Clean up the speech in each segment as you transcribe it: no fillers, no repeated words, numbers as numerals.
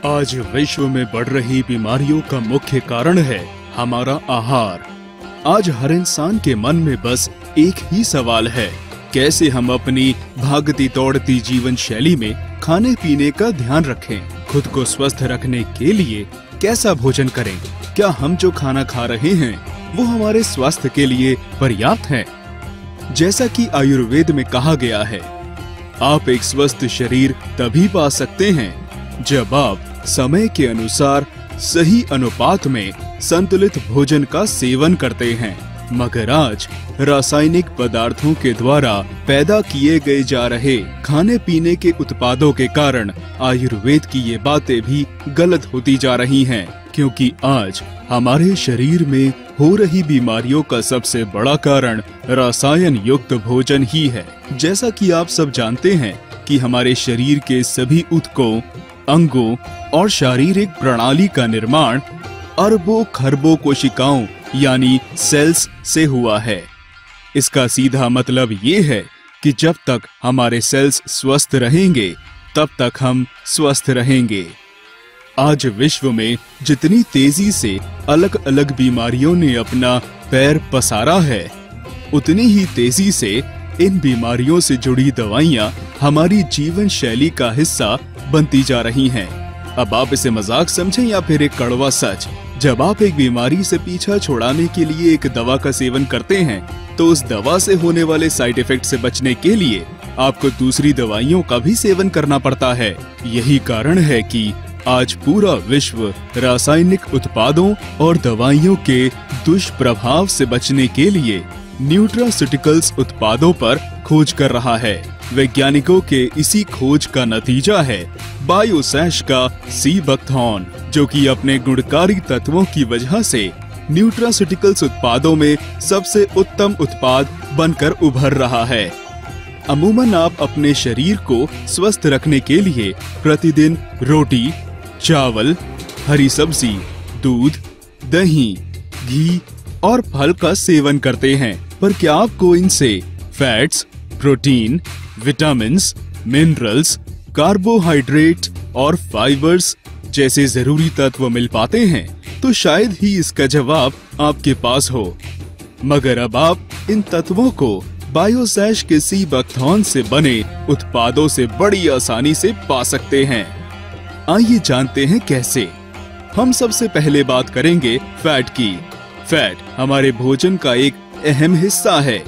आज विश्व में बढ़ रही बीमारियों का मुख्य कारण है हमारा आहार। आज हर इंसान के मन में बस एक ही सवाल है, कैसे हम अपनी भागती दौड़ती जीवन शैली में खाने पीने का ध्यान रखें। खुद को स्वस्थ रखने के लिए कैसा भोजन करें? क्या हम जो खाना खा रहे हैं वो हमारे स्वास्थ्य के लिए पर्याप्त है? जैसा कि आयुर्वेद में कहा गया है, आप एक स्वस्थ शरीर तभी पा सकते हैं जब आप समय के अनुसार सही अनुपात में संतुलित भोजन का सेवन करते हैं। मगर आज रासायनिक पदार्थों के द्वारा पैदा किए गए जा रहे खाने पीने के उत्पादों के कारण आयुर्वेद की ये बातें भी गलत होती जा रही हैं, क्योंकि आज हमारे शरीर में हो रही बीमारियों का सबसे बड़ा कारण रसायन युक्त भोजन ही है। जैसा कि आप सब जानते हैं कि हमारे शरीर के सभी ऊतकों, अंगों और शारीरिक प्रणाली का निर्माण अरबों खरबों कोशिकाओं यानी सेल्स से हुआ है। इसका सीधा मतलब ये है कि जब तक हमारे सेल्स स्वस्थ रहेंगे तब तक हम स्वस्थ रहेंगे। आज विश्व में जितनी तेजी से अलग अलग बीमारियों ने अपना पैर पसारा है, उतनी ही तेजी से इन बीमारियों से जुड़ी दवाइयां हमारी जीवन शैली का हिस्सा बनती जा रही हैं। अब आप इसे मजाक समझें या फिर एक कड़वा सच, जब आप एक बीमारी से पीछा छुड़ाने के लिए एक दवा का सेवन करते हैं तो उस दवा से होने वाले साइड इफेक्ट से बचने के लिए आपको दूसरी दवाइयों का भी सेवन करना पड़ता है। यही कारण है कि आज पूरा विश्व रासायनिक उत्पादों और दवाइयों के दुष्प्रभाव से बचने के लिए न्यूट्रास्यूटिकल्स उत्पादों पर खोज कर रहा है। वैज्ञानिकों के इसी खोज का नतीजा है बायोसैश का सीबकथॉर्न, जो कि अपने गुणकारी तत्वों की वजह से न्यूट्रास्यूटिकल्स उत्पादों में सबसे उत्तम उत्पाद बनकर उभर रहा है। अमूमन आप अपने शरीर को स्वस्थ रखने के लिए प्रतिदिन रोटी, चावल, हरी सब्जी, दूध, दही, घी और फल का सेवन करते हैं, पर क्या आपको इनसे fats, protein, vitamins, minerals, carbohydrate और फाइबर्स जैसे जरूरी तत्व मिल पाते हैं? तो शायद ही इसका जवाब आपके पास हो। मगर अब आप इन तत्वों को बायोसैश के सीबकथॉर्न से बने उत्पादों से बड़ी आसानी से पा सकते हैं। आइए जानते हैं कैसे। हम सबसे पहले बात करेंगे फैट की। फैट हमारे भोजन का एक अहम हिस्सा है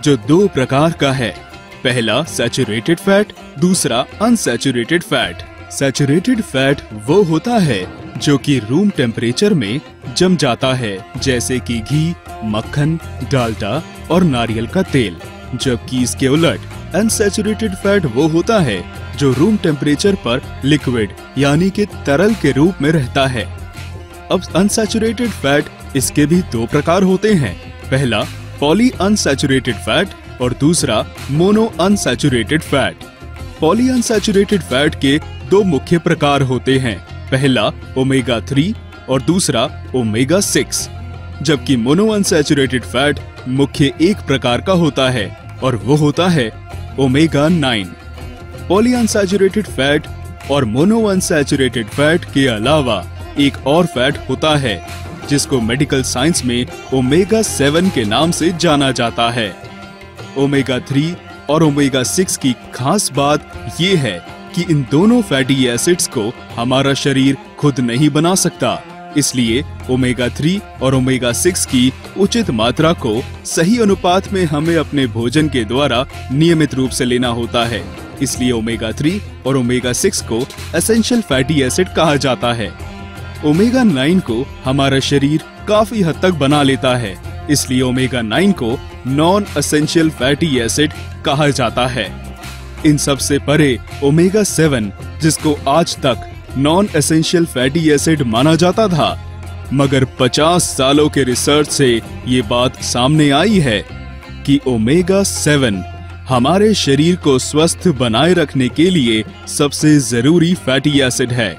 जो दो प्रकार का है। पहला सैचुरेटेड फैट, दूसरा अनसैचुरेटेड फैट। सैचुरेटेड फैट वो होता है जो कि रूम टेम्परेचर में जम जाता है, जैसे कि घी, मक्खन, डालडा और नारियल का तेल। जबकि इसके उलट अनसैचुरेटेड फैट वो होता है जो रूम टेम्परेचर पर लिक्विड यानी कि तरल के रूप में रहता है। अब अनसैचुरेटेड फैट इसके भी दो प्रकार होते हैं। पहला पॉली अनसैचुरेटेड फैट और दूसरा mono unsaturated fat. Poly unsaturated fat के दो मुख्य प्रकार होते हैं। पहला ओमेगा 3 और दूसरा ओमेगा 6, जबकि मोनो अनसैचुरेटेड फैट मुख्य एक प्रकार का होता है और वो होता है ओमेगा 9। पॉली अनसैचुरेटेड फैट और मोनो अनसैचुरेटेड फैट के अलावा एक और फैट होता है जिसको मेडिकल साइंस में ओमेगा 7 के नाम से जाना जाता है। ओमेगा 3 और ओमेगा 6 की खास बात ये है कि इन दोनों फैटी एसिड्स को हमारा शरीर खुद नहीं बना सकता, इसलिए ओमेगा 3 और ओमेगा 6 की उचित मात्रा को सही अनुपात में हमें अपने भोजन के द्वारा नियमित रूप से लेना होता है। इसलिए ओमेगा 3 और ओमेगा 6 को एसेंशियल फैटी एसिड कहा जाता है। ओमेगा 9 को हमारा शरीर काफी हद तक बना लेता है, इसलिए ओमेगा 9 को नॉन एसेंशियल फैटी एसिड कहा जाता है। इन सब से परे ओमेगा 7, जिसको आज तक नॉन एसेंशियल फैटी एसिड माना जाता था, मगर 50 सालों के रिसर्च से ये बात सामने आई है कि ओमेगा 7 हमारे शरीर को स्वस्थ बनाए रखने के लिए सबसे जरूरी फैटी एसिड है।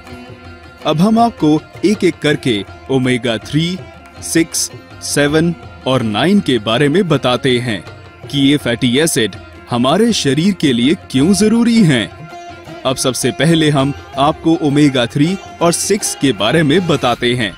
अब हम आपको एक एक करके ओमेगा 3, 6, 7 और 9 के बारे में बताते हैं कि ये फैटी एसिड हमारे शरीर के लिए क्यों जरूरी हैं। अब सबसे पहले हम आपको ओमेगा 3 और 6 के बारे में बताते हैं।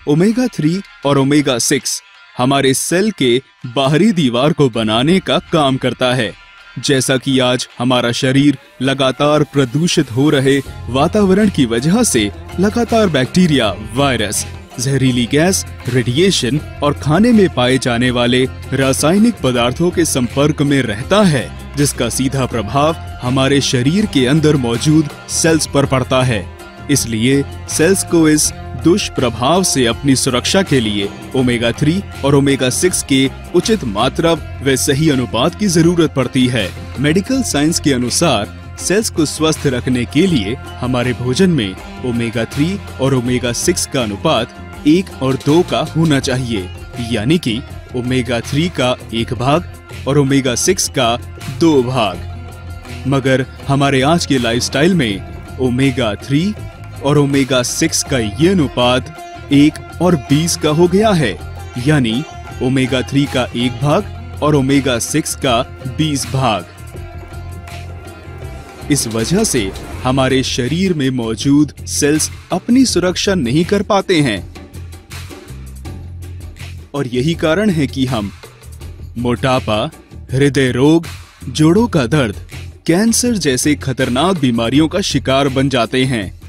ओमेगा 3 और ओमेगा 6 हमारे सेल के बाहरी दीवार को बनाने का काम करता है। जैसा कि आज हमारा शरीर लगातार प्रदूषित हो रहे वातावरण की वजह से लगातार बैक्टीरिया, वायरस, जहरीली गैस, रेडिएशन और खाने में पाए जाने वाले रासायनिक पदार्थों के संपर्क में रहता है, जिसका सीधा प्रभाव हमारे शरीर के अंदर मौजूद सेल्स पर पड़ता है। इसलिए सेल्स को इस दुष्प्रभाव से अपनी सुरक्षा के लिए ओमेगा 3 और ओमेगा 6 के उचित मात्रा व सही अनुपात की जरूरत पड़ती है। मेडिकल साइंस के अनुसार सेल्स को स्वस्थ रखने के लिए हमारे भोजन में ओमेगा 3 और ओमेगा 6 का अनुपात 1 और 2 का होना चाहिए, यानी कि ओमेगा 3 का 1 भाग और ओमेगा 6 का 2 भाग। मगर हमारे आज के लाइफस्टाइल में ओमेगा 3 और ओमेगा 6 का ये अनुपात 1 और 20 का हो गया है, यानी ओमेगा 3 का 1 भाग और ओमेगा 6 का 20 भाग। इस वजह से हमारे शरीर में मौजूद सेल्स अपनी सुरक्षा नहीं कर पाते हैं और यही कारण है कि हम मोटापा, हृदय रोग, जोड़ों का दर्द, कैंसर जैसे खतरनाक बीमारियों का शिकार बन जाते हैं।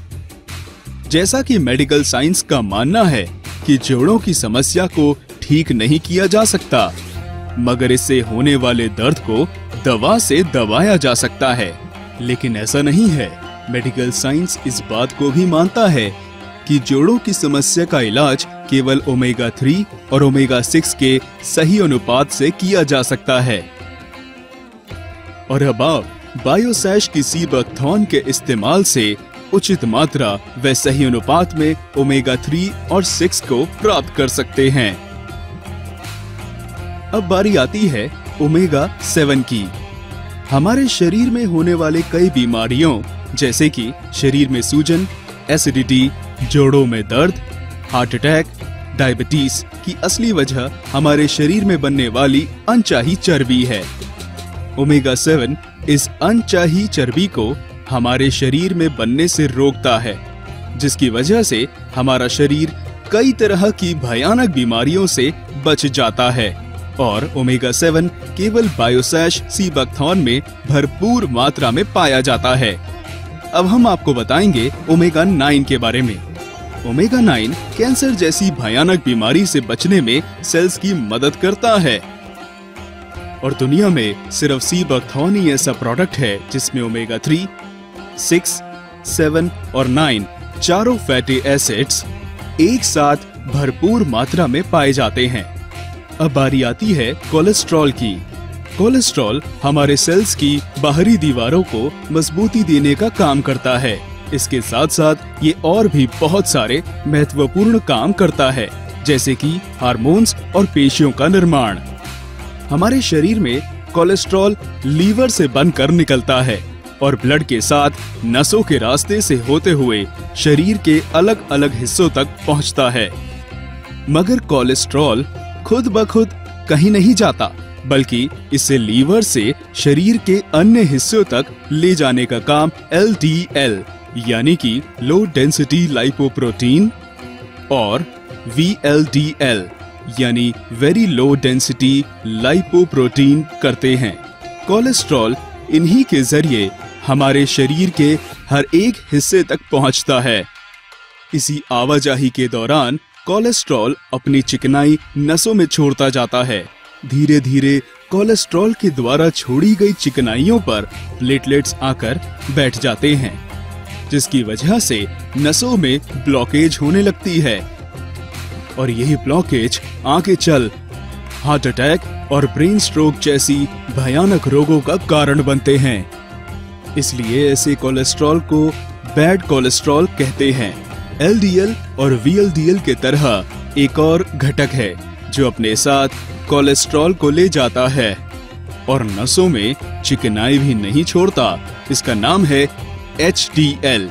जैसा कि मेडिकल साइंस का मानना है कि जोड़ों की समस्या को ठीक नहीं किया जा सकता, मगर इससे होने वाले दर्द को दवा से दबाया जा सकता है। लेकिन ऐसा नहीं है। मेडिकल साइंस इस बात को भी मानता है कि जोड़ों की समस्या का इलाज केवल ओमेगा 3 और ओमेगा 6 के सही अनुपात से किया जा सकता है। और अब आप बायोसैश की सीबकथॉर्न के इस्तेमाल से उचित मात्रा व सही अनुपात में ओमेगा 3 और 6 को प्राप्त कर सकते हैं। अब बारी आती है ओमेगा 7 की। हमारे शरीर में होने वाले कई बीमारियों जैसे कि शरीर में सूजन, एसिडिटी, जोड़ों में दर्द, हार्ट अटैक, डायबिटीज की असली वजह हमारे शरीर में बनने वाली अनचाही चर्बी है। ओमेगा 7 इस अनचाही चर्बी को हमारे शरीर में बनने से रोकता है, जिसकी वजह से हमारा शरीर कई तरह की भयानक बीमारियों से बच जाता है। और ओमेगा 7 केवल बायोसैश सीबकथॉर्न में भरपूर मात्रा में पाया जाता है। अब हम आपको बताएंगे ओमेगा 9 के बारे में। ओमेगा 9 कैंसर जैसी भयानक बीमारी से बचने में सेल्स की मदद करता है। और दुनिया में सिर्फ सीबकथॉर्न ही ऐसा प्रोडक्ट है जिसमें ओमेगा 3, 6, 7 और 9 चारों फैटी एसिड्स एक साथ भरपूर मात्रा में पाए जाते हैं। अब बारी आती है कोलेस्ट्रॉल की। कोलेस्ट्रॉल हमारे सेल्स की बाहरी दीवारों को मजबूती देने का काम करता है। इसके साथ साथ ये और भी बहुत सारे महत्वपूर्ण काम करता है, जैसे कि हार्मोन्स और पेशियों का निर्माण। हमारे शरीर में कोलेस्ट्रॉल लीवर से बनकर निकलता है और ब्लड के साथ नसों के रास्ते से होते हुए शरीर के अलग अलग हिस्सों तक पहुंचता है। मगर कोलेस्ट्रॉल खुद ब खुद कहीं नहीं जाता, बल्कि इसे लीवर से शरीर के अन्य हिस्सों तक ले जाने का काम LDL यानी कि लो डेंसिटी लाइपोप्रोटीन और VLDL यानी वेरी लो डेंसिटी लाइपोप्रोटीन करते हैं। कोलेस्ट्रॉल इन्हीं के जरिए हमारे शरीर के हर एक हिस्से तक पहुंचता है। इसी आवाजाही के दौरान कोलेस्ट्रॉल अपनी चिकनाई नसों में छोड़ता जाता है। धीरे धीरे कोलेस्ट्रॉल के द्वारा छोड़ी गई चिकनाइयों पर प्लेटलेट्स आकर बैठ जाते हैं, जिसकी वजह से नसों में ब्लॉकेज होने लगती है और यही ब्लॉकेज आगे चल हार्ट अटैक और ब्रेन स्ट्रोक जैसी भयानक रोगों का कारण बनते हैं। इसलिए ऐसे कोलेस्ट्रॉल को बैड कोलेस्ट्रॉल कहते हैं। LDL और VLDL के तरह एक और घटक है जो अपने साथ कोलेस्ट्रॉल को ले जाता है और नसों में चिकनाई भी नहीं छोड़ता। इसका नाम है HDL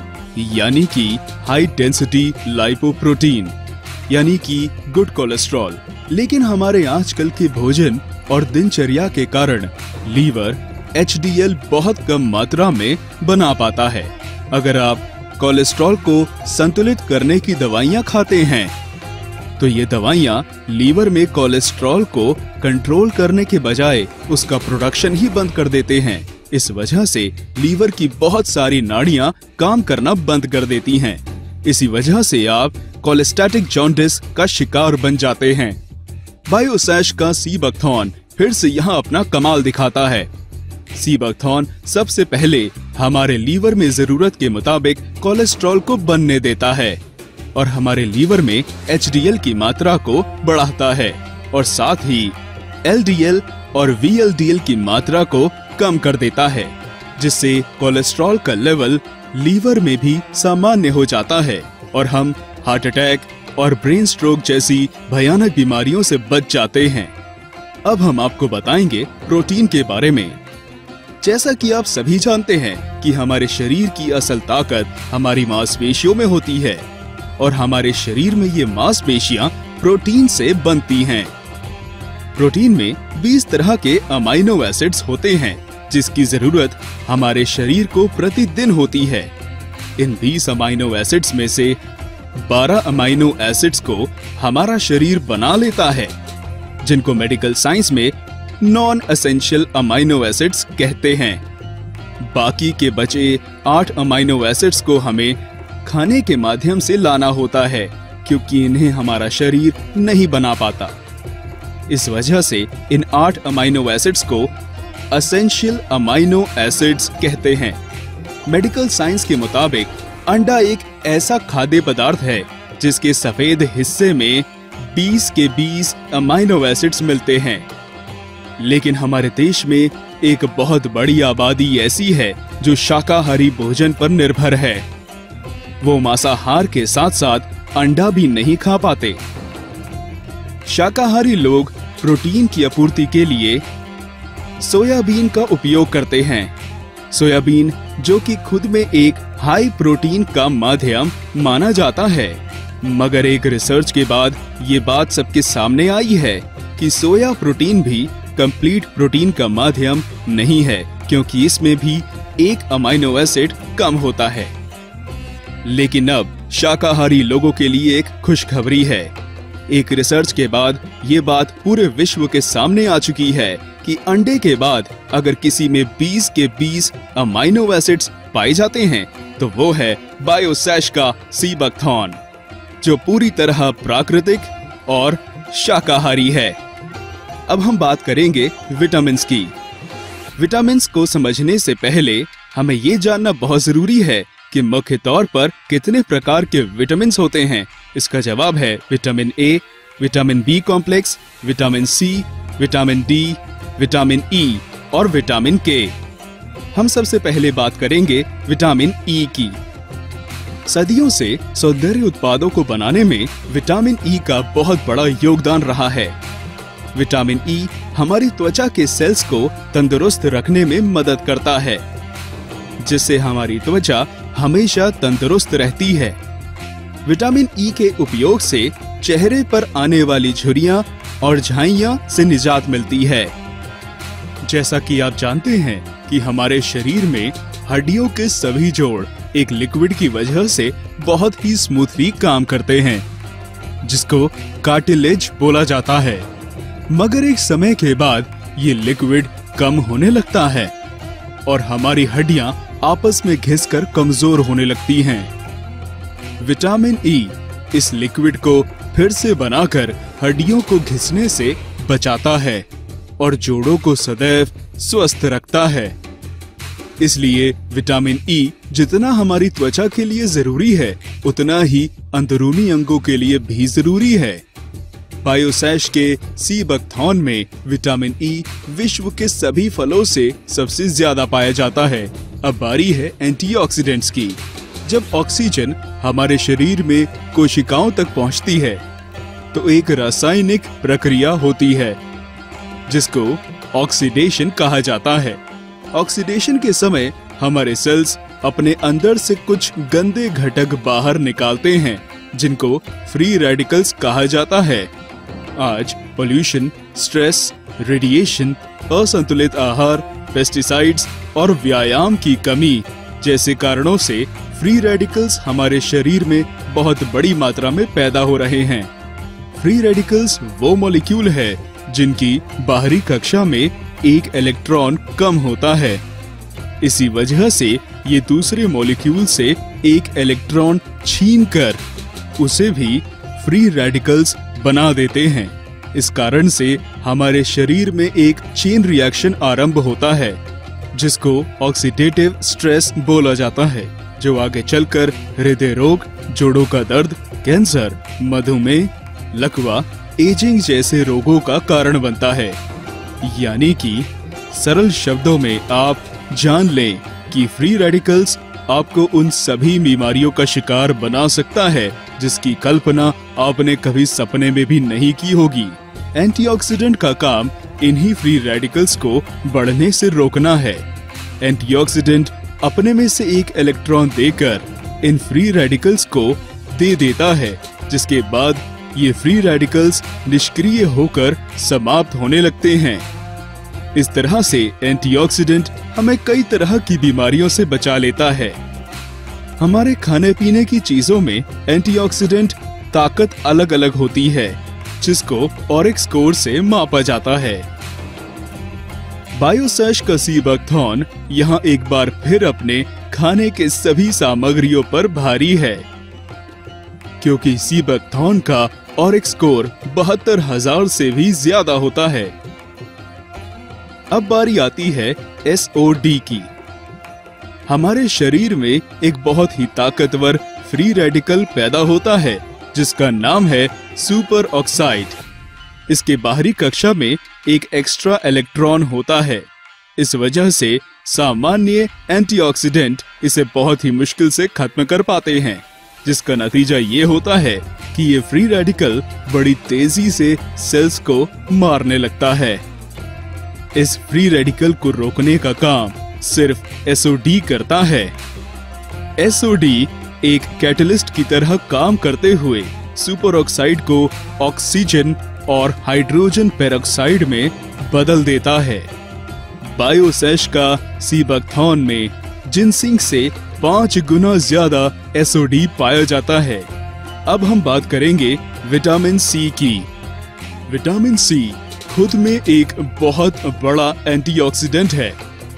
यानी कि हाई डेंसिटी लाइपोप्रोटीन यानी कि गुड कोलेस्ट्रॉल। लेकिन हमारे आजकल के भोजन और दिनचर्या के कारण लीवर, HDL बहुत कम मात्रा में बना पाता है। अगर आप कोलेस्ट्रॉल को संतुलित करने की दवाइयाँ खाते हैं तो ये दवाइयाँ लीवर में कोलेस्ट्रॉल को कंट्रोल करने के बजाय उसका प्रोडक्शन ही बंद कर देते हैं। इस वजह से लीवर की बहुत सारी नाड़ियाँ काम करना बंद कर देती हैं। इसी वजह से आप कोलेस्टैटिक जॉन्डिस का शिकार बन जाते हैं। बायोसैश का सीबैक्थॉन फिर से यहाँ अपना कमाल दिखाता है। सीबैक्थॉन सबसे पहले हमारे लीवर में जरूरत के मुताबिक कोलेस्ट्रॉल को बनने देता है और हमारे लीवर में HDL की मात्रा को बढ़ाता है और साथ ही LDL और VLDL की मात्रा को कम कर देता है, जिससे कोलेस्ट्रॉल का लेवल लीवर में भी सामान्य हो जाता है और हम हार्ट अटैक और ब्रेन स्ट्रोक जैसी भयानक बीमारियों से बच जाते हैं। अब हम आपको बताएंगे प्रोटीन के बारे में। जैसा कि आप सभी जानते हैं कि हमारे शरीर की असल ताकत हमारी मांसपेशियों में होती है और हमारे शरीर में ये मांसपेशियां प्रोटीन से बनती हैं। प्रोटीन में 20 तरह के अमाइनो एसिड्स होते हैं जिसकी जरूरत हमारे शरीर को प्रतिदिन होती है। इन 20 अमाइनो एसिड्स में से 12 अमाइनो एसिड्स को हमारा शरीर बना लेता है, जिनको मेडिकल साइंस में नॉन एसेंशियल अमाइनो एसिड्स कहते हैं। बाकी के बचे 8 अमाइनो एसिड्स को हमें खाने के माध्यम से लाना होता है, क्योंकि इन्हें हमारा शरीर नहीं बना पाता। इस वजह से इन 8 अमाइनो एसिड्स को एसेंशियल अमाइनो एसिड्स कहते हैं। मेडिकल साइंस के मुताबिक अंडा एक ऐसा खाद्य पदार्थ है जिसके सफेद हिस्से में 20 के 20 अमाइनो एसिड्स मिलते हैं। लेकिन हमारे देश में एक बहुत बड़ी आबादी ऐसी है जो शाकाहारी भोजन पर निर्भर है। वो मांसाहार के साथ साथ अंडा भी नहीं खा पाते। शाकाहारी लोग प्रोटीन की आपूर्ति के लिए सोयाबीन का उपयोग करते हैं। सोयाबीन जो कि खुद में एक हाई प्रोटीन का माध्यम माना जाता है, मगर एक रिसर्च के बाद ये बात सबके सामने आई है कि सोया प्रोटीन भी कंप्लीट प्रोटीन का माध्यम नहीं है, क्योंकि इसमें भी एक अमाइनो एसिड कम होता है। लेकिन अब शाकाहारी लोगों के लिए एक खुशखबरी है। एक रिसर्च के बाद ये बात पूरे विश्व के सामने आ चुकी है कि अंडे के बाद अगर किसी में 20 के 20 अमाइनो एसिड्स पाए जाते हैं तो वो है बायोसैश का सीबैक्थॉन, जो पूरी तरह प्राकृतिक और शाकाहारी है। अब हम बात करेंगे विटामिन्स की। विटामिन्स को समझने से पहले हमें ये जानना बहुत जरूरी है कि मुख्य तौर पर कितने प्रकार के विटामिन्स होते हैं। इसका जवाब है vitamin A, vitamin B complex, vitamin C, vitamin D, vitamin E और विटामिन के। हम सबसे पहले बात करेंगे विटामिन ई की। सदियों से सौंदर्य उत्पादों को बनाने में विटामिन ई का बहुत बड़ा योगदान रहा है। विटामिन ई हमारी त्वचा के सेल्स को तंदुरुस्त रखने में मदद करता है, जिससे हमारी त्वचा हमेशा तंदुरुस्त रहती है। विटामिन ई के उपयोग से चेहरे पर आने वाली झुर्रियां और झाइयां से निजात मिलती है। जैसा कि आप जानते हैं कि हमारे शरीर में हड्डियों के सभी जोड़ एक लिक्विड की वजह से बहुत ही स्मूथली काम करते हैं, जिसको कार्टिलेज बोला जाता है। मगर एक समय के बाद ये लिक्विड कम होने लगता है और हमारी हड्डियां आपस में घिसकर कमजोर होने लगती हैं। विटामिन ई इस लिक्विड को फिर से बनाकर हड्डियों को घिसने से बचाता है और जोड़ों को सदैव स्वस्थ रखता है। इसलिए विटामिन ई जितना हमारी त्वचा के लिए जरूरी है, उतना ही अंदरूनी अंगों के लिए भी जरूरी है। बायोसैश के सीबैक्थॉन में विटामिन ई विश्व के सभी फलों से सबसे ज्यादा पाया जाता है। अब बारी है एंटीऑक्सीडेंट्स की। जब ऑक्सीजन हमारे शरीर में कोशिकाओं तक पहुंचती है तो एक रासायनिक प्रक्रिया होती है जिसको ऑक्सीडेशन कहा जाता है। ऑक्सीडेशन के समय हमारे सेल्स अपने अंदर से कुछ गंदे घटक बाहर निकालते हैं, जिनको फ्री रेडिकल्स कहा जाता है। आज पोल्यूशन, स्ट्रेस, रेडिएशन, असंतुलित आहार, पेस्टिसाइड्स और व्यायाम की कमी जैसे कारणों से फ्री रेडिकल्स हमारे शरीर में बहुत बड़ी मात्रा में पैदा हो रहे हैं। फ्री रेडिकल्स वो मॉलिक्यूल है जिनकी बाहरी कक्षा में एक इलेक्ट्रॉन कम होता है। इसी वजह से ये दूसरे मॉलिक्यूल से एक इलेक्ट्रॉन छीनकर उसे भी फ्री रेडिकल्स बना देते हैं। इस कारण से हमारे शरीर में एक चेन रिएक्शन आरंभ होता है जिसको ऑक्सीडेटिव स्ट्रेस बोला जाता है, जो आगे चलकर हृदय रोग, जोड़ों का दर्द, कैंसर, मधुमेह, लकवा, एजिंग जैसे रोगों का कारण बनता है। यानी कि सरल शब्दों में आप जान लें कि फ्री रेडिकल्स आपको उन सभी बीमारियों का शिकार बना सकता है जिसकी कल्पना आपने कभी सपने में भी नहीं की होगी। एंटीऑक्सीडेंट का काम इन्हीं फ्री रेडिकल्स को बढ़ने से रोकना है। एंटीऑक्सीडेंट अपने में से एक इलेक्ट्रॉन देकर इन फ्री रेडिकल्स को दे देता है, जिसके बाद ये फ्री रेडिकल्स निष्क्रिय होकर समाप्त होने लगते हैं। इस तरह से एंटीऑक्सीडेंट हमें कई तरह की बीमारियों से बचा लेता है। हमारे खाने पीने की चीजों में एंटीऑक्सीडेंट ताकत अलग अलग होती है, जिसको ऑरिक स्कोर से मापा जाता है। बायोसेश का सीबैक्थॉन यहाँ एक बार फिर अपने खाने के सभी सामग्रियों पर भारी है, क्योंकि सीबैक्थॉन का ऑरिक स्कोर 72,000 से भी ज्यादा होता है। अब बारी आती है SOD की। हमारे शरीर में एक बहुत ही ताकतवर फ्री रेडिकल पैदा होता है जिसका नाम है सुपर ऑक्साइड। इसके बाहरी कक्षा में एक एक्स्ट्रा इलेक्ट्रॉन होता है। इस वजह से सामान्य एंटीऑक्सीडेंट इसे बहुत ही मुश्किल से खत्म कर पाते हैं, जिसका नतीजा ये होता है कि ये फ्री रेडिकल बड़ी तेजी से सेल्स को मारने लगता है। इस फ्री रेडिकल को रोकने का काम सिर्फ SOD करता है। SOD एक कैटलिस्ट की तरह काम करते हुए सुपर ऑक्साइड को ऑक्सीजन और हाइड्रोजन पेरोक्साइड में बदल देता है। बायोसेश का सीबैक्थॉन में जिंसिंग से 5 गुना ज्यादा SOD पाया जाता है। अब हम बात करेंगे विटामिन C की। विटामिन C खुद में एक बहुत बड़ा एंटीऑक्सीडेंट है।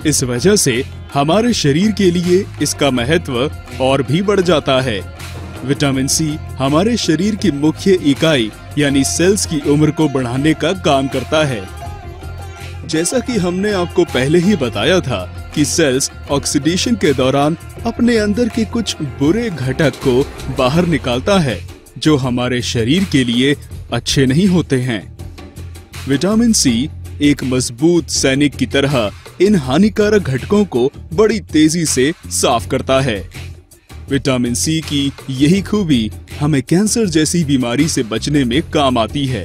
इस वजह से हमारे शरीर के लिए इसका महत्व और भी बढ़ जाता है। विटामिन C हमारे शरीर की मुख्य इकाई यानी सेल्स की उम्र को बढ़ाने का काम करता है। जैसा कि हमने आपको पहले ही बताया था कि सेल्स ऑक्सीडेशन के दौरान अपने अंदर के कुछ बुरे घटक को बाहर निकालता है जो हमारे शरीर के लिए अच्छे नहीं होते हैं। विटामिन C एक मजबूत सैनिक की तरह इन हानिकारक घटकों को बड़ी तेजी से साफ करता है। विटामिन C की यही खूबी हमें कैंसर जैसी बीमारी से बचने में काम आती है।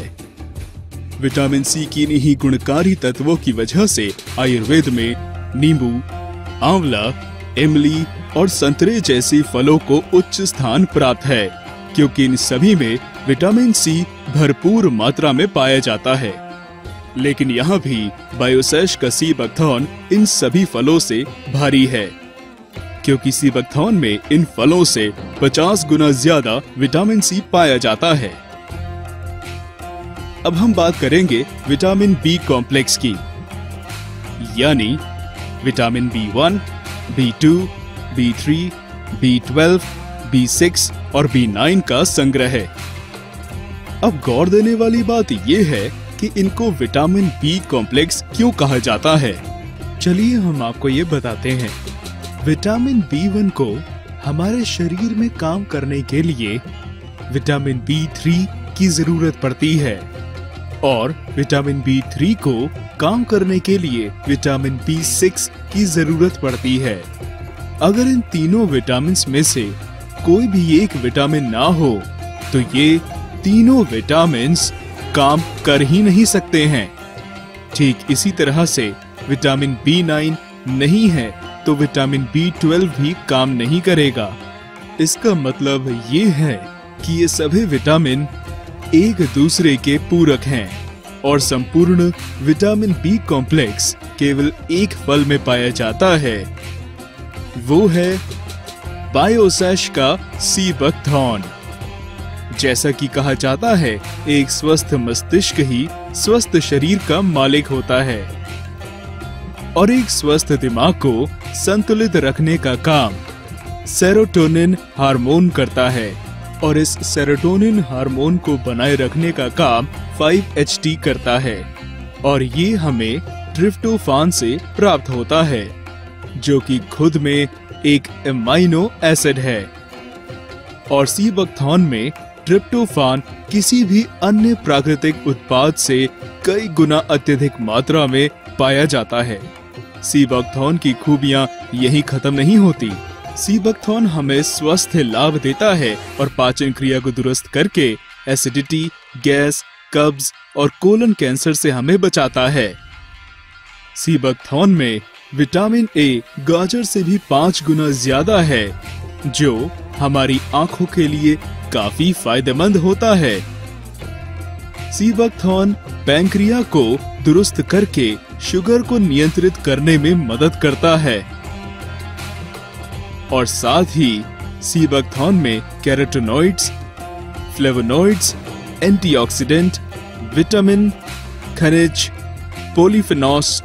विटामिन C की इन्हीं गुणकारी तत्वों की वजह से आयुर्वेद में नींबू, आंवला, इमली और संतरे जैसे फलों को उच्च स्थान प्राप्त है, क्योंकि इन सभी में विटामिन C भरपूर मात्रा में पाया जाता है। लेकिन यहाँ भी बायोसेश का सीबैक्थॉन इन सभी फलों से भारी है, क्योंकि सीबैक्थॉन में इन फलों से 50 गुना ज्यादा विटामिन C पाया जाता है। अब हम बात करेंगे विटामिन B कॉम्प्लेक्स की, यानी vitamin B1, B2, B3, B12, B6 और B9 का संग्रह है। अब गौर देने वाली बात यह है कि इनको विटामिन B कॉम्प्लेक्स क्यों कहा जाता है। चलिए हम आपको ये बताते हैं। विटामिन B1 को हमारे शरीर में काम करने के लिए विटामिन B3 की जरूरत पड़ती है और विटामिन B3 को काम करने के लिए विटामिन B6 की जरूरत पड़ती है। अगर इन तीनों विटामिन में से कोई भी एक विटामिन ना हो तो ये तीनों विटामिन काम कर ही नहीं सकते हैं। ठीक इसी तरह से विटामिन B9 नहीं है तो विटामिन B12 भी काम नहीं करेगा। इसका मतलब ये है कि ये सभी विटामिन एक दूसरे के पूरक हैं। और संपूर्ण विटामिन बी कॉम्प्लेक्स केवल एक फल में पाया जाता है, वो है बायोसैश का सी बकथॉर्न। जैसा कि कहा जाता है, एक स्वस्थ मस्तिष्क ही स्वस्थ शरीर का मालिक होता है और एक स्वस्थ दिमाग को संतुलित रखने का काम सेरोटोनिन हार्मोन करता है और इस सेरोटोनिन हार्मोन को बनाए रखने का काम 5-HT करता है और ये हमें ट्रिप्टोफान से प्राप्त होता है, जो कि खुद में एक एमाइनो एसिड है। और सी बकथॉर्न में ट्रिप्टोफान किसी भी अन्य प्राकृतिक उत्पाद से कई गुना अत्यधिक मात्रा में पाया जाता है। सी बकथॉर्न की खूबियां यही खत्म नहीं होती। सी बकथॉर्न हमें स्वस्थ लाभ देता है और पाचन क्रिया को दुरुस्त करके एसिडिटी, गैस, कब्ज और कोलन कैंसर से हमें बचाता है। सी बकथॉर्न में विटामिन ए गाजर से भी 5 गुना ज्यादा है, जो हमारी आंखों के लिए काफी फायदेमंद होता है। सी बकथॉर्न पैंक्रिया को दुरुस्त करके शुगर को नियंत्रित करने में मदद करता है और साथ ही सी बकथॉर्न में कैरोटीनॉइड्स, फ्लेवोनॉइड्स, एंटीऑक्सीडेंट, विटामिन, खनिज, पॉलीफेनॉल्स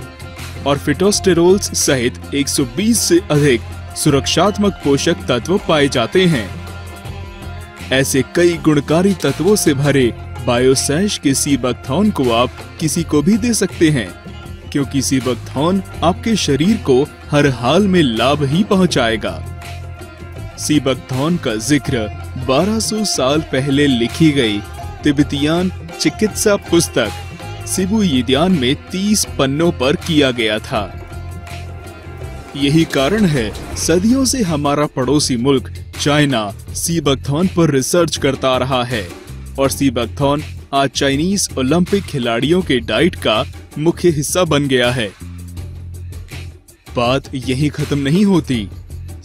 और फिटोस्टेरोल्स सहित 120 से अधिक सुरक्षात्मक पोषक तत्व पाए जाते हैं। ऐसे कई गुणकारी तत्वों से भरे बायोसैश के सी बकथॉर्न को आप किसी को भी दे सकते हैं, क्योंकि सी बकथॉर्न आपके शरीर को हर हाल में लाभ ही पहुंचाएगा। सी बकथॉर्न का जिक्र 1200 साल पहले लिखी गई तिब्बतियन चिकित्सा पुस्तक सिबु यिदियान में 30 पन्नों पर किया गया था। यही कारण है सदियों से हमारा पड़ोसी मुल्क चाइना सी बकथॉर्न पर रिसर्च करता रहा है और सी बकथॉर्न आज चाइनीज ओलंपिक खिलाड़ियों के डाइट का मुख्य हिस्सा बन गया है। बात यही खत्म नहीं होती,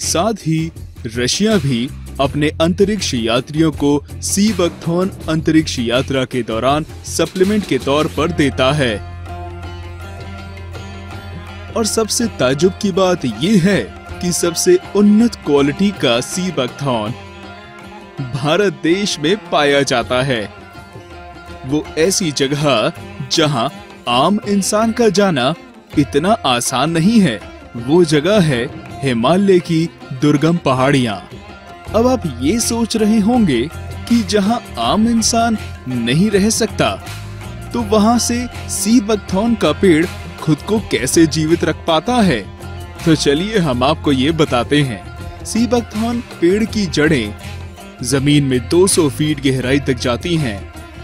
साथ ही रशिया भी अपने अंतरिक्ष यात्रियों को सी बकथॉर्न अंतरिक्ष यात्रा के दौरान सप्लीमेंट के तौर पर देता है। और सबसे ताज्जुब की बात ये है कि सबसे उन्नत क्वालिटी का सी बकथॉर्न भारत देश में पाया जाता है। वो ऐसी जगह जहां आम इंसान का जाना इतना आसान नहीं है। वो जगह है हिमालय की दुर्गम पहाड़ियां। अब आप ये सोच रहे होंगे कि जहां आम इंसान नहीं रह सकता, तो वहां से सी बकथॉर्न का पेड़ खुद को कैसे जीवित रख पाता है। तो चलिए हम आपको ये बताते हैं। सी बकथॉर्न पेड़ की जड़ें जमीन में 200 फीट गहराई तक जाती हैं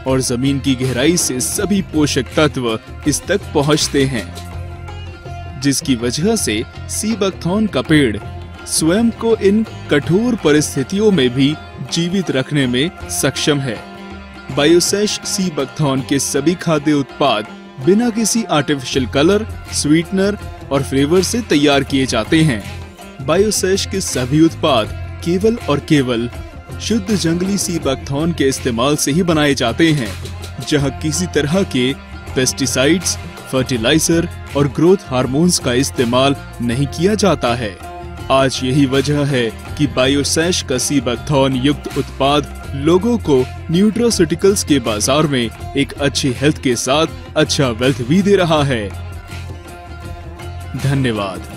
और जमीन की गहराई से सभी पोषक तत्व इस तक पहुंचते हैं, जिसकी वजह से सी बकथॉर्न का पेड़ स्वयं को इन कठोर परिस्थितियों में भी जीवित रखने में सक्षम है। बायोसैश सी बकथॉर्न के सभी खाद्य उत्पाद बिना किसी आर्टिफिशियल कलर, स्वीटनर और फ्लेवर से तैयार किए जाते हैं। बायोसैश के सभी उत्पाद केवल और केवल शुद्ध जंगली सी बकथॉर्न के इस्तेमाल से ही बनाए जाते हैं, जहां किसी तरह के पेस्टिसाइड्स, फर्टिलाइजर और ग्रोथ हार्मोन्स का इस्तेमाल नहीं किया जाता है। आज यही वजह है कि बायोसैश का सी बकथॉर्न युक्त उत्पाद लोगों को न्यूट्रोसिटिकल्स के बाजार में एक अच्छी हेल्थ के साथ अच्छा वेल्थ भी दे रहा है। धन्यवाद।